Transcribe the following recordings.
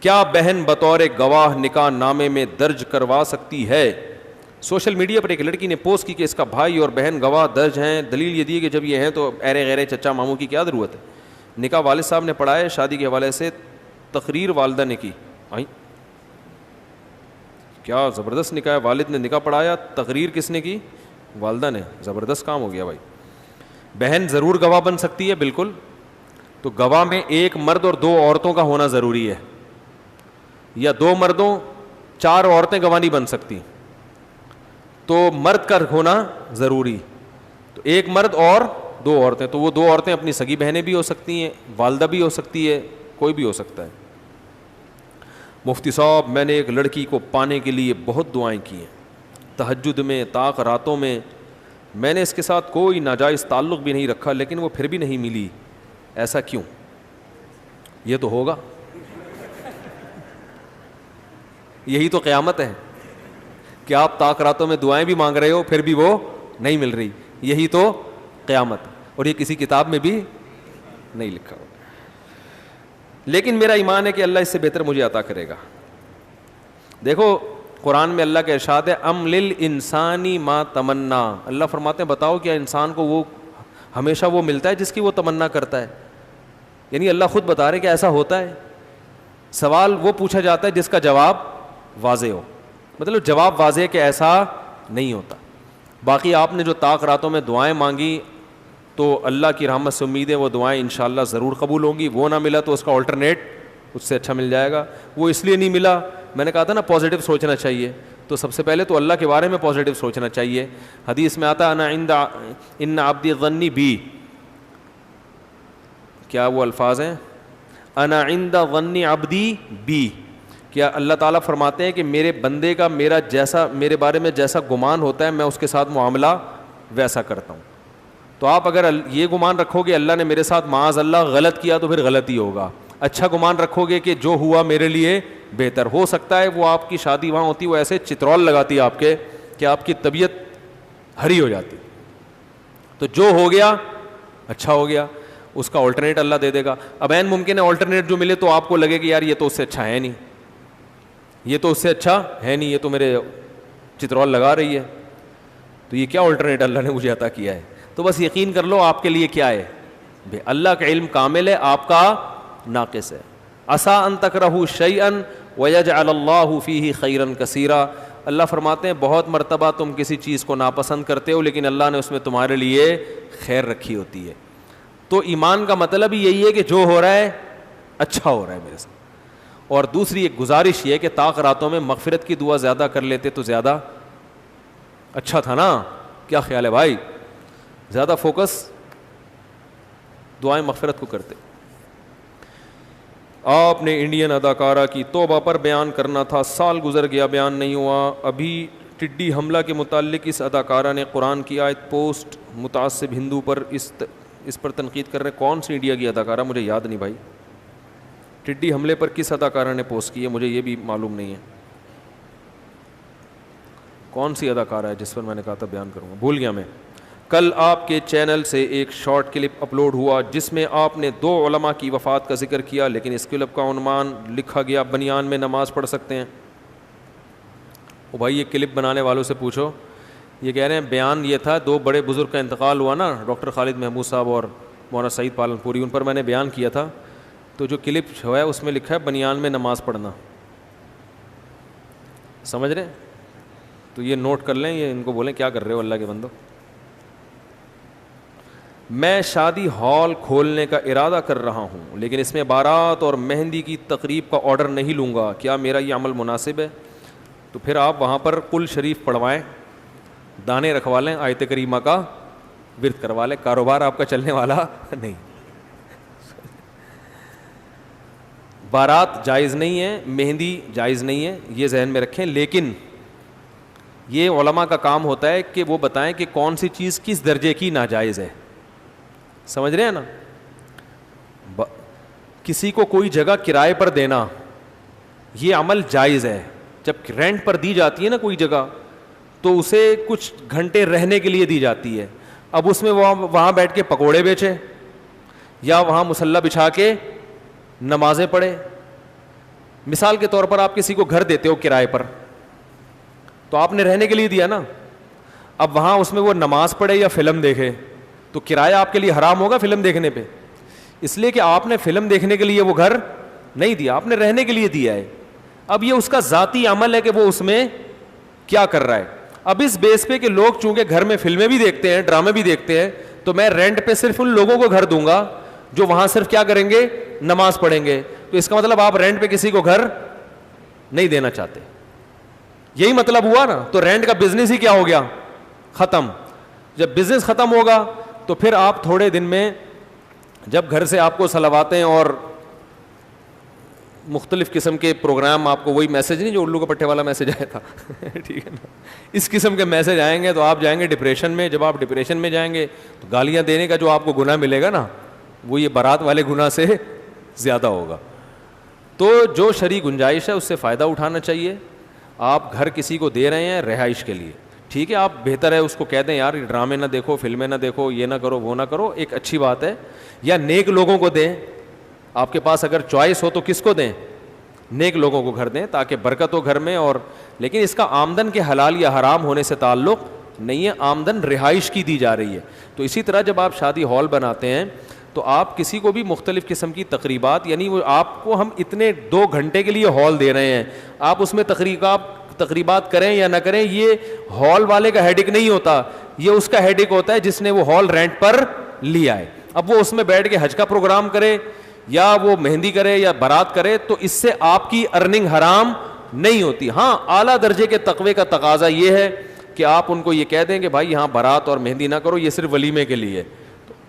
کیا بہن بطور گواہ نکاح نامے میں درج کروا سکتی ہے؟ سوشل میڈیا پر ایک لڑکی نے پوسٹ کی کہ اس کا بھائی اور بہن گواہ درج ہیں. دلیل یہ دی کہ جب یہ ہیں تو ایرے غیرے چچا ماموں کی کیا ضرورت ہے. نکاح والد صاحب نے پڑھا ہے, شادی کے حوالے سے تقریر والدہ نے کی. کیا زبردست نکاح ہے, والد نے نکاح پڑھایا, تقریر کس نے کی؟ والدہ نے. زبردست کام ہو گیا بھائی. بہن ضرور گواہ بن سکتی ہے, بالکل. تو گواہ میں ایک مرد اور 2 عورتوں کا ہونا ضروری ہے, یا 2 مردوں 4 عورتیں گواہ نہیں بن سکتی, تو مرد کا ہونا ضروری. تو ایک مرد اور 2 عورتیں, تو وہ 2 عورتیں اپنی سگی بہنیں بھی ہو سکتی ہیں, والدہ بھی ہو سکتی ہے, کوئی بھی ہو سکتا ہے. مفتی صاحب میں نے ایک لڑکی کو پانے کے لیے بہت دعائیں کی ہیں, تہجد میں, طاق راتوں میں. میں نے اس کے ساتھ کوئی ناجائز تعلق بھی نہیں رکھا, لیکن وہ پھر بھی نہیں ملی. ایسا کیوں؟ یہ تو ہوگا, یہی تو قیامت ہے کہ آپ طاق راتوں میں دعائیں بھی مانگ رہے ہو پھر بھی وہ نہیں مل رہی. یہی تو قیامت, اور یہ کسی کتاب میں بھی نہیں لکھا ہو. لیکن میرا ایمان ہے کہ اللہ اس سے بہتر مجھے عطا کرے گا. دیکھو قرآن میں اللہ کا ارشاد ہے, ام للانسانی ما تمنا. اللہ فرماتے ہیں بتاؤ کیا انسان کو وہ ہمیشہ وہ ملتا ہے جس کی وہ تمنا کرتا ہے؟ یعنی اللہ خود بتا رہے کہ ایسا ہوتا ہے. سوال وہ پوچھا جاتا ہے جس کا جواب واضح ہو, مطلب جواب واضح ہے کہ ایسا نہیں ہوتا. باقی آپ نے جو طاق راتوں میں دعائیں مانگی تو اللہ کی رحمت سے امید ہے وہ دعائیں انشاءاللہ ضرور قبول ہوں گی. وہ نہ ملا تو اس کا آلٹرنیٹ اس سے اچھا مل جائے گا. وہ اس لیے نہیں ملا, میں نے کہا تھا نا پازیٹیو سوچنا چاہیے, تو سب سے پہلے تو اللہ کے بارے میں پازیٹیو سوچنا چاہیے. حدیث میں آتا ان عبدی ظنی بی, کیا وہ الفاظ ہیں, انا عند ظن عبدی بی, کیا اللہ تعالیٰ فرماتے ہیں کہ میرے بندے کا میرے بارے میں جیسا گمان ہوتا ہے میں اس کے ساتھ معاملہ ویسا کرتا ہوں. تو آپ اگر یہ گمان رکھو گے اللہ نے میرے ساتھ معاذ اللہ غلط کیا تو پھر غلط ہی ہوگا. اچھا گمان رکھو گے کہ جو ہوا میرے لیے بہتر. ہو سکتا ہے وہ آپ کی شادی وہاں ہوتی وہ ایسے چترول لگاتی آپ کے کہ آپ کی طبیعت ہری ہو جاتی. تو جو ہو گیا اچھا ہو گیا, اس کا آلٹرنیٹ اللہ دے دے گا. اب عین ممکن ہے آلٹرنیٹ جو ملے تو آپ کو لگے کہ یار یہ تو اس سے اچھا ہے نہیں, یہ تو اس سے اچھا ہے نہیں, یہ تو میرے چترول لگا رہی ہے, تو یہ کیا آلٹرنیٹ اللہ نے مجھے عطا کیا ہے. تو بس یقین کر لو آپ کے لیے کیا ہے, اللہ کا علم کامل ہے, آپ کا ناقص ہے. عسیٰ ان تکرہوا شیئا ویجعل اللہ فیہ خیرا کثیرا. اللہ فرماتے ہیں بہت مرتبہ تم کسی چیز کو ناپسند کرتے ہو لیکن اللہ نے اس میں تمہارے لیے خیر رکھی ہوتی ہے. تو ایمان کا مطلب ہی یہی ہے کہ جو ہو رہا ہے اچھا ہو رہا ہے میرے ساتھ. اور دوسری ایک گزارش یہ ہے کہ طاق راتوں میں مغفرت کی دعا زیادہ کر لیتے تو زیادہ اچھا تھا نا. کیا خیال ہے بھائی؟ زیادہ فوکس دعائیں مغفرت کو کرتے. آپ نے انڈین اداکارہ کی توبہ پر بیان کرنا تھا, سال گزر گیا بیان نہیں ہوا. ابھی ٹڈی حملہ کے متعلق اس اداکارہ نے قرآن کی آیت پوسٹ, متعصب ہندو پر اس پر تنقید کر رہے ہیں. کون سی انڈیا کی اداکارہ مجھے یاد نہیں بھائی. ٹڈی حملے پر کس اداکارہ نے پوسٹ کی ہے مجھے یہ بھی معلوم نہیں ہے. کون سی اداکارہ ہے جس پر میں نے کہا تھا بیان کروں گا, بھول گیا میں. کل آپ کے چینل سے ایک شارٹ کلپ اپلوڈ ہوا جس میں آپ نے 2 علماء کی وفات کا ذکر کیا, لیکن اس کلپ کا عنوان لکھا گیا بنیان میں نماز پڑھ سکتے ہیں. او بھائی یہ کلپ بنانے والوں سے پوچھو, یہ کہہ رہے ہیں بیان یہ تھا 2 بڑے بزرگ کا انتقال ہوا نا, ڈاکٹر خالد محمود صاحب اور مولانا سعید پالن پوری, ان پر میں نے بیان کیا تھا. تو جو کلپ جو ہے اس میں لکھا ہے بنیان میں نماز پڑھنا. سمجھ رہے ہیں؟ تو یہ نوٹ کر لیں, یہ ان کو بولیں کیا کر رہے ہو اللہ کے بندو. میں شادی ہال کھولنے کا ارادہ کر رہا ہوں لیکن اس میں بارات اور مہندی کی تقریب کا آرڈر نہیں لوں گا, کیا میرا یہ عمل مناسب ہے؟ تو پھر آپ وہاں پر قل شریف پڑھوائیں, دانے رکھوا لیں, آیت کریمہ کا ورد کروا لیں, کاروبار آپ کا چلنے والا نہیں. بارات جائز نہیں ہے, مہندی جائز نہیں ہے, یہ ذہن میں رکھیں. لیکن یہ علماء کا کام ہوتا ہے کہ وہ بتائیں کہ کون سی چیز کس درجے کی ناجائز ہے. سمجھ رہے ہیں نا؟ کسی کو کوئی جگہ کرائے پر دینا یہ عمل جائز ہے. جب رینٹ پر دی جاتی ہے نا کوئی جگہ تو اسے کچھ گھنٹے رہنے کے لیے دی جاتی ہے. اب اس میں وہاں بیٹھ کے پکوڑے بیچے یا وہاں مصلی بچھا کے نمازیں پڑھے مثال کے طور پر آپ کسی کو گھر دیتے ہو کرائے پر, تو آپ نے رہنے کے لیے دیا نا, اب وہاں اس میں وہ نماز پڑھے یا فلم دیکھے تو کرایہ آپ کے لیے حرام ہوگا فلم دیکھنے پہ, اس لیے کہ آپ نے فلم دیکھنے کے لیے وہ گھر نہیں دیا, آپ نے رہنے کے لیے دیا ہے. اب یہ اس کا ذاتی عمل ہے کہ وہ اس میں کیا کر رہا ہے. اب اس بیس پہ کہ لوگ چونکہ گھر میں فلمیں بھی دیکھتے ہیں, ڈرامے بھی دیکھتے ہیں, تو میں رینٹ پہ صرف ان لوگوں کو گھر دوں گا جو وہاں صرف کیا کریں گے, نماز پڑھیں گے. تو اس کا مطلب آپ رینٹ پہ کسی کو گھر نہیں دینا چاہتے, یہی مطلب ہوا نا. تو رینٹ کا بزنس ہی کیا ہو گیا, ختم. جب بزنس ختم ہوگا تو پھر آپ تھوڑے دن میں جب گھر سے آپ کو صلواتیں اور مختلف قسم کے پروگرام, آپ کو وہی میسج نہیں جو الو کا پٹھے والا میسج آیا تھا ٹھیک ہے نا, اس قسم کے میسج آئیں گے تو آپ جائیں گے ڈپریشن میں. جب آپ ڈپریشن میں جائیں گے تو گالیاں دینے کا جو آپ کو گناہ ملے گا نا, وہ یہ بارات والے گناہ سے زیادہ ہوگا. تو جو شرعی گنجائش ہے اس سے فائدہ اٹھانا چاہیے. آپ گھر کسی کو دے رہے ہیں رہائش کے لیے, ٹھیک ہے, آپ بہتر ہے اس کو کہہ دیں یار ڈرامے نہ دیکھو, فلمیں نہ دیکھو, یہ نہ کرو, وہ نہ کرو, ایک اچھی بات ہے. یا نیک لوگوں کو دیں, آپ کے پاس اگر چوائس ہو تو کس کو دیں, نیک لوگوں کو گھر دیں تاکہ برکت ہو گھر میں. اور لیکن اس کا آمدن کے حلال یا حرام ہونے سے تعلق نہیں ہے, آمدن رہائش کی دی جا رہی ہے. تو اسی طرح جب آپ شادی ہال بناتے ہیں تو آپ کسی کو بھی مختلف قسم کی تقریبات, یعنی وہ آپ کو ہم اتنے 2 گھنٹے کے لیے ہال دے رہے ہیں, آپ اس میں تقریبات کریں یا نہ کریں, یہ ہال والے کا ہیڈک نہیں ہوتا, یہ اس کا ہیڈک ہوتا ہے جس نے وہ ہال رینٹ پر لیا ہے. اب وہ اس میں بیٹھ کے حج کا پروگرام کرے یا وہ مہندی کرے یا بارات کرے تو اس سے آپ کی ارننگ حرام نہیں ہوتی. ہاں اعلیٰ درجے کے تقوی کا تقاضا یہ ہے کہ آپ ان کو یہ کہہ دیں کہ بھائی یہاں بارات اور مہندی نہ کرو, یہ صرف ولیمے کے لیے.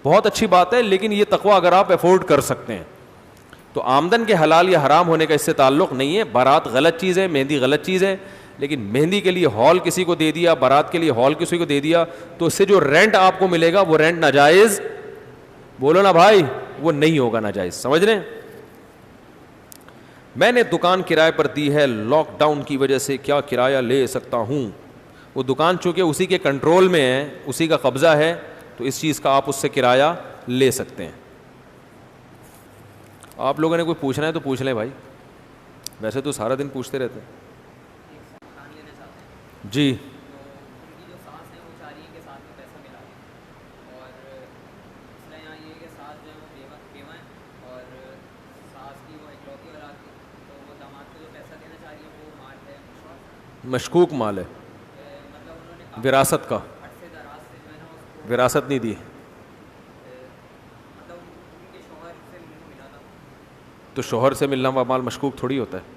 بہت اچھی بات ہے, لیکن یہ تقوی اگر آپ افورڈ کر سکتے ہیں تو آمدن کے حلال یا حرام ہونے کا اس سے تعلق نہیں ہے. بارات غلط چیز ہے, مہندی غلط چیز ہے, لیکن مہندی کے لیے ہال کسی کو دے دیا, بارات کے لیے ہال کسی کو دے دیا, تو اس سے جو رینٹ آپ کو ملے گا وہ رینٹ ناجائز, بولو نا بھائی, وہ نہیں ہوگا ناجائز. سمجھ رہے ہیں؟ میں نے دکان کرائے پر دی ہے, لاک ڈاؤن کی وجہ سے کیا کرایہ لے سکتا ہوں؟ وہ دکان چونکہ اسی کے کنٹرول میں ہے, اسی کا قبضہ ہے, تو اس چیز کا آپ اس سے کرایہ لے سکتے ہیں. آپ لوگوں نے کوئی پوچھنا ہے تو پوچھ لیں بھائی, ویسے تو سارا دن پوچھتے رہتے ہیں. جی مشکوک مال ہے, وراثت کا, وراثت نہیں دی تو شوہر سے ملنا ہوا مال مشکوک تھوڑی ہوتا ہے.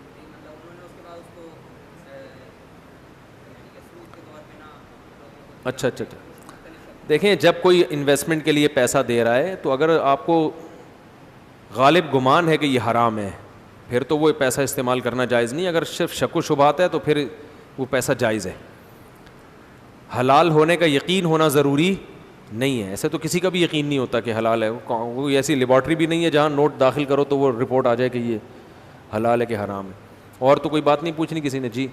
اچھا اچھا اچھا, دیکھیں جب کوئی انویسٹمنٹ کے لیے پیسہ دے رہا ہے تو اگر آپ کو غالب گمان ہے کہ یہ حرام ہے پھر تو وہ پیسہ استعمال کرنا جائز نہیں. اگر صرف شک و شبہات ہے تو پھر وہ پیسہ جائز ہے. حلال ہونے کا یقین ہونا ضروری نہیں ہے, ایسے تو کسی کا بھی یقین نہیں ہوتا کہ حلال ہے. وہ ایسی لیبارٹری بھی نہیں ہے جہاں نوٹ داخل کرو تو وہ رپورٹ آ جائے کہ یہ حلال ہے کہ حرام ہے. اور تو کوئی بات نہیں پوچھنی کسی نے؟ جی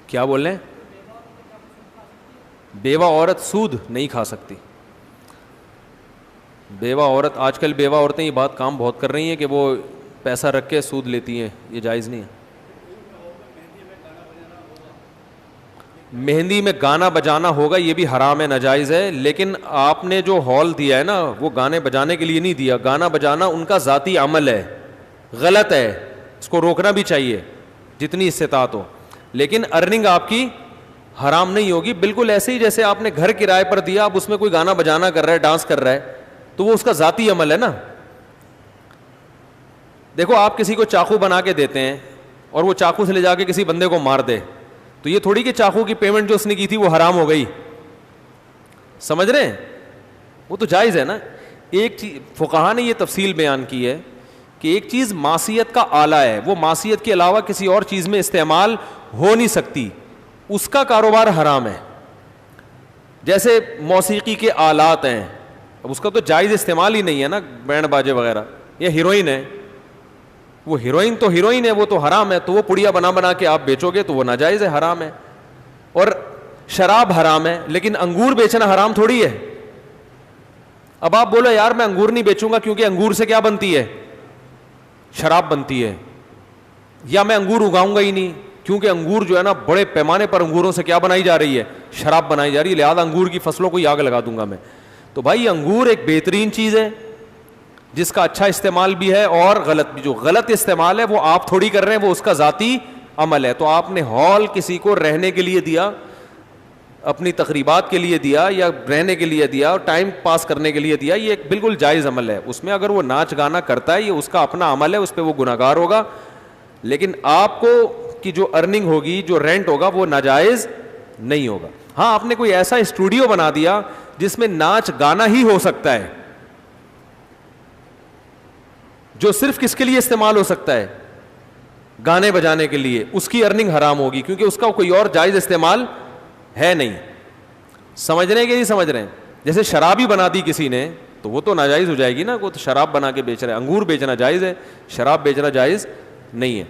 کیا بول رہے ہیں؟ بیوہ عورت سود نہیں کھا سکتی. بیوہ عورت, آج کل بیوہ عورتیں یہ بات کام بہت کر رہی ہیں کہ وہ پیسہ رکھ کے سود لیتی ہیں, یہ جائز نہیں ہے. مہندی میں گانا بجانا ہوگا, یہ بھی حرام ہے, ناجائز ہے. لیکن آپ نے جو ہال دیا ہے نا وہ گانے بجانے کے لیے نہیں دیا. گانا بجانا ان کا ذاتی عمل ہے, غلط ہے, اس کو روکنا بھی چاہیے جتنی استطاعت ہو, لیکن ارننگ آپ کی حرام نہیں ہوگی. بالکل ایسے ہی جیسے آپ نے گھر کرائے پر دیا, اب اس میں کوئی گانا بجانا کر رہا ہے, ڈانس کر رہا ہے, تو وہ اس کا ذاتی عمل ہے نا. دیکھو آپ کسی کو چاقو بنا کے دیتے ہیں اور وہ چاقو سے لے جا کے کسی بندے کو مار دے, تو یہ تھوڑی کہ چاقو کی پیمنٹ جو اس نے کی تھی وہ حرام ہو گئی. سمجھ رہے ہیں؟ وہ تو جائز ہے نا. ایک چیز فقہا نے یہ تفصیل بیان کی ہے کہ ایک چیز معصیت کا آلہ ہے, وہ معصیت کے علاوہ کسی اور چیز میں استعمال ہو نہیں سکتی, اس کا کاروبار حرام ہے. جیسے موسیقی کے آلات ہیں, اب اس کا تو جائز استعمال ہی نہیں ہے نا, بینڈ باجے وغیرہ. یا ہیروئن ہے, وہ ہیروئن تو ہیروئن ہے, وہ تو حرام ہے, تو وہ پڑیا بنا بنا کے آپ بیچو گے تو وہ ناجائز ہے, حرام ہے. اور شراب حرام ہے, لیکن انگور بیچنا حرام تھوڑی ہے. اب آپ بولو یار میں انگور نہیں بیچوں گا کیونکہ انگور سے کیا بنتی ہے, شراب بنتی ہے, یا میں انگور اگاؤں گا ہی نہیں کیونکہ انگور جو ہے نا بڑے پیمانے پر انگوروں سے کیا بنائی جا رہی ہے, شراب بنائی جا رہی ہے, لہٰذا انگور کی فصلوں کو ہی آگ لگا دوں گا میں. تو بھائی انگور ایک بہترین چیز ہے جس کا اچھا استعمال بھی ہے اور غلط بھی. جو غلط استعمال ہے وہ آپ تھوڑی کر رہے ہیں, وہ اس کا ذاتی عمل ہے. تو آپ نے ہال کسی کو رہنے کے لیے دیا, اپنی تقریبات کے لیے دیا, یا رہنے کے لیے دیا, اور ٹائم پاس کرنے کے لیے دیا, یہ ایک بالکل جائز عمل ہے. اس میں اگر وہ ناچ گانا کرتا ہے یہ اس کا اپنا عمل ہے, اس پہ وہ گناہگار ہوگا. لیکن آپ کو کی جو ارننگ ہوگی, جو رینٹ ہوگا, وہ ناجائز نہیں ہوگا. ہاں آپ نے کوئی ایسا اسٹوڈیو بنا دیا جس میں ناچ گانا ہی ہو سکتا ہے, جو صرف کس کے لیے استعمال ہو سکتا ہے, گانے بجانے کے لیے, اس کی ارننگ حرام ہوگی کیونکہ اس کا کوئی اور جائز استعمال ہے نہیں. سمجھ رہے ہیں کہ نہیں سمجھ رہے ہیں؟ جیسے شراب ہی بنا دی کسی نے تو وہ تو ناجائز ہو جائے گی نا, وہ تو شراب بنا کے بیچ رہا ہے. انگور بیچنا جائز ہے, شراب بیچنا جائز نہیں ہے.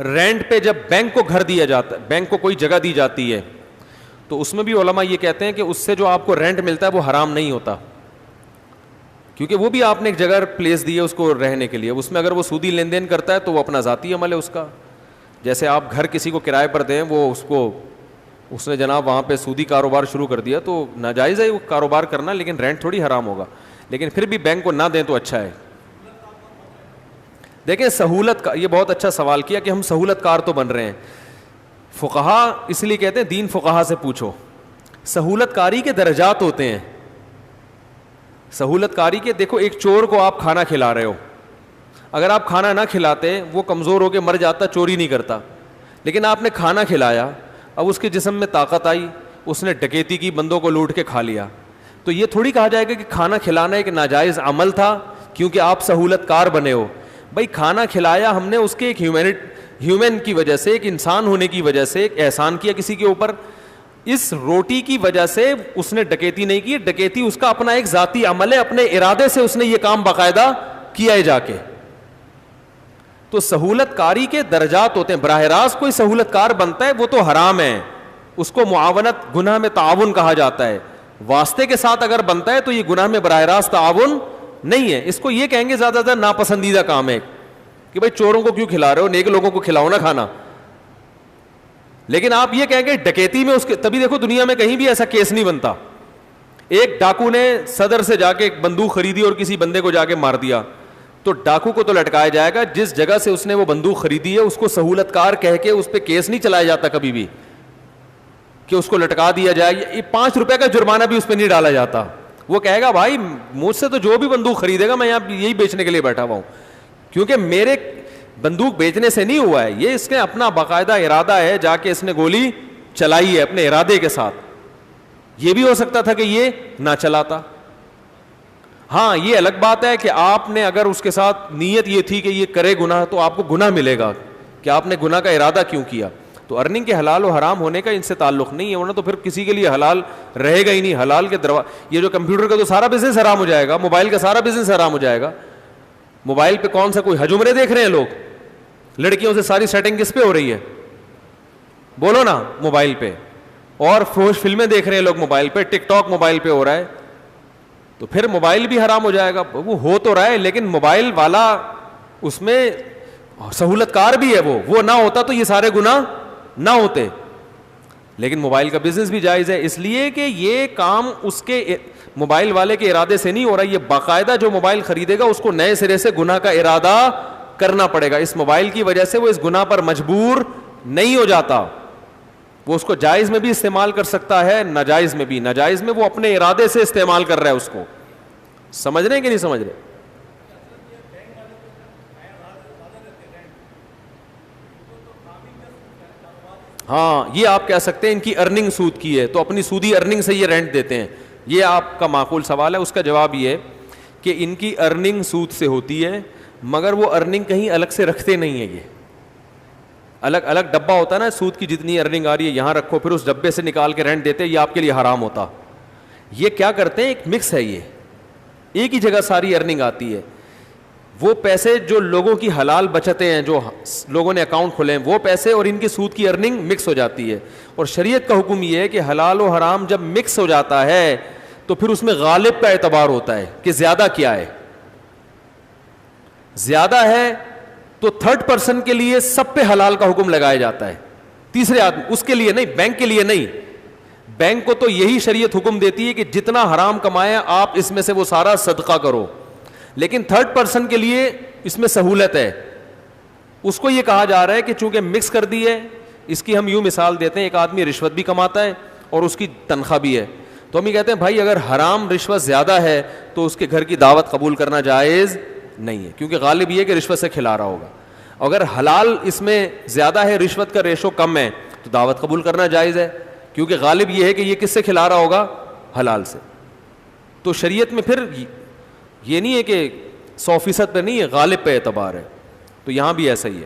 رینٹ پہ جب بینک کو گھر دیا جاتا ہے, بینک کو کوئی جگہ دی جاتی ہے, تو اس میں بھی علماء یہ کہتے ہیں کہ اس سے جو آپ کو رینٹ ملتا ہے وہ حرام نہیں ہوتا, کیونکہ وہ بھی آپ نے ایک جگہ پلیس دی ہے اس کو رہنے کے لیے. اس میں اگر وہ سودی لین دین کرتا ہے تو وہ اپنا ذاتی عمل ہے اس کا. جیسے آپ گھر کسی کو کرائے پر دیں, وہ اس نے جناب وہاں پہ سودی کاروبار شروع کر دیا تو ناجائز ہے وہ کاروبار کرنا, لیکن رینٹ تھوڑی حرام ہوگا. لیکن پھر بھی بینک کو نہ دیں تو اچھا ہے. دیکھیں سہولت کا, یہ بہت اچھا سوال کیا کہ ہم سہولت کار تو بن رہے ہیں. فقہا اس لیے کہتے ہیں دین فقہا سے پوچھو. سہولت کاری کے درجات ہوتے ہیں. سہولت کاری کے, دیکھو ایک چور کو آپ کھانا کھلا رہے ہو, اگر آپ کھانا نہ کھلاتے وہ کمزور ہو کے مر جاتا, چوری نہیں کرتا. لیکن آپ نے کھانا کھلایا, اب اس کے جسم میں طاقت آئی, اس نے ڈکیتی کی, بندوں کو لوٹ کے کھا لیا, تو یہ تھوڑی کہا جائے گا کہ کھانا کھلانا ایک ناجائز عمل تھا کیونکہ آپ سہولت کار بنے ہو. بھائی کھانا کھلایا ہم نے اس کے ایک ہیومن کی وجہ سے, ایک انسان ہونے کی وجہ سے ایک احسان کیا کسی کے اوپر. اس روٹی کی وجہ سے اس نے ڈکیتی نہیں کی, ڈکیتی اس کا اپنا ایک ذاتی عمل ہے, اپنے ارادے سے اس نے یہ کام باقاعدہ کیا ہے جا کے. تو سہولت کاری کے درجات ہوتے ہیں. براہ راست کوئی سہولت کار بنتا ہے وہ تو حرام ہے, اس کو معاونت, گناہ میں تعاون کہا جاتا ہے. واسطے کے ساتھ اگر بنتا ہے تو یہ گناہ میں براہ راست تعاون نہیں ہے. اس کو یہ کہیں گے زیادہ تر ناپسندیدہ کام ہے کہ بھائی چوروں کو کیوں کھلا رہے ہو, نیک لوگوں کو کھلاؤ نا کھانا. لیکن آپ یہ کہیں گے ڈکیتی میں اس کے, تبھی دیکھو دنیا میں کہیں بھی ایسا کیس نہیں بنتا. ایک ڈاکو نے صدر سے جا کے ایک بندوق خریدی اور کسی بندے کو جا کے مار دیا, تو ڈاکو کو تو لٹکایا جائے گا. جس جگہ سے اس نے وہ بندوق خریدی ہے اس کو سہولت کار کہہ کے اس پہ کیس نہیں چلایا جاتا کبھی بھی کہ اس کو لٹکا دیا جائے. یہ 5 روپے کا جرمانہ بھی اس پہ نہیں ڈالا جاتا. وہ کہے گا بھائی مجھ سے تو جو بھی بندوق خریدے گا میں یہاں یہی بیچنے کے لیے بیٹھا ہوا ہوں, کیونکہ میرے بندوق بیچنے سے نہیں ہوا ہے, یہ اس کے اپنا باقاعدہ ارادہ ہے, جا کے اس نے گولی چلائی ہے اپنے ارادے کے ساتھ. یہ بھی ہو سکتا تھا کہ یہ نہ چلاتا. ہاں یہ الگ بات ہے کہ آپ نے اگر اس کے ساتھ نیت یہ تھی کہ یہ کرے گناہ تو آپ کو گناہ ملے گا کہ آپ نے گناہ کا ارادہ کیوں کیا. تو ارننگ کے حلال و حرام ہونے کا ان سے تعلق نہیں ہے, ورنہ تو پھر کسی کے لیے حلال رہے گا ہی نہیں. حلال کے یہ جو کمپیوٹر کا تو سارا بزنس حرام ہو جائے گا, موبائل کا سارا بزنس حرام ہو جائے گا. موبائل پہ کون سا کوئی حج عمرے دیکھ رہے ہیں لوگ, لڑکیوں سے ساری سیٹنگ کس پہ ہو رہی ہے بولو نا, موبائل پہ. اور فوش فلمیں دیکھ رہے ہیں لوگ موبائل پہ, ٹک ٹاک موبائل پہ ہو رہا ہے, تو پھر موبائل بھی حرام ہو جائے گا. وہ ہو تو رہا ہے لیکن موبائل والا اس میں سہولت کار بھی ہے, وہ نہ ہوتا تو یہ سارے گناہ نہ ہوتے. لیکن موبائل کا بزنس بھی جائز ہے, اس لیے کہ یہ کام اس کے موبائل والے کے ارادے سے نہیں ہو رہا. یہ باقاعدہ جو موبائل خریدے گا اس کو نئے سرے سے گناہ کا ارادہ کرنا پڑے گا. اس موبائل کی وجہ سے وہ اس گناہ پر مجبور نہیں ہو جاتا. وہ اس کو جائز میں بھی استعمال کر سکتا ہے, ناجائز میں بھی. ناجائز میں وہ اپنے ارادے سے استعمال کر رہا ہے اس کو. سمجھ رہے ہیں کہ نہیں سمجھ رہے؟ ہاں یہ آپ کہہ سکتے ہیں ان کی ارننگ سود کی ہے تو اپنی سودی ارننگ سے یہ رینٹ دیتے ہیں. یہ آپ کا معقول سوال ہے. اس کا جواب یہ ہے کہ ان کی ارننگ سود سے ہوتی ہے, مگر وہ ارننگ کہیں الگ سے رکھتے نہیں ہیں. یہ الگ الگ ڈبہ ہوتا ہے نا, سود کی جتنی ارننگ آ رہی ہے یہاں رکھو, پھر اس ڈبے سے نکال کے رینٹ دیتے, یہ آپ کے لیے حرام ہوتا. یہ کیا کرتے ہیں, ایک مکس ہے, یہ ایک ہی جگہ ساری ارننگ آتی ہے. وہ پیسے جو لوگوں کی حلال بچتیں ہیں, جو لوگوں نے اکاؤنٹ کھولے ہیں, وہ پیسے اور ان کی سود کی ارننگ مکس ہو جاتی ہے. اور شریعت کا حکم یہ ہے کہ حلال و حرام جب مکس ہو جاتا ہے تو پھر اس میں غالب کا اعتبار ہوتا ہے کہ زیادہ کیا ہے. زیادہ ہے تو تھرڈ پرسن کے لیے سب پہ حلال کا حکم لگایا جاتا ہے, تیسرے آدمی اس کے لیے نہیں, بینک کے لیے نہیں. بینک کو تو یہی شریعت حکم دیتی ہے کہ جتنا حرام کمایا آپ اس میں سے وہ سارا صدقہ کرو, لیکن تھرڈ پرسن کے لیے اس میں سہولت ہے. اس کو یہ کہا جا رہا ہے کہ چونکہ مکس کر دی ہے, اس کی ہم یوں مثال دیتے ہیں, ایک آدمی رشوت بھی کماتا ہے اور اس کی تنخواہ بھی ہے, تو ہم یہ کہتے ہیں بھائی اگر حرام رشوت زیادہ ہے تو اس کے گھر کی دعوت قبول کرنا جائز نہیں ہے, کیونکہ غالب یہ ہے کہ رشوت سے کھلا رہا ہوگا. اگر حلال اس میں زیادہ ہے, رشوت کا ریشو کم ہے, تو دعوت قبول کرنا جائز ہے, کیونکہ غالب یہ ہے کہ یہ کس سے کھلا رہا ہوگا, حلال سے. تو شریعت میں پھر یہ نہیں ہے کہ 100% پہ نہیں ہے, غالب پہ اعتبار ہے. تو یہاں بھی ایسا ہی ہے.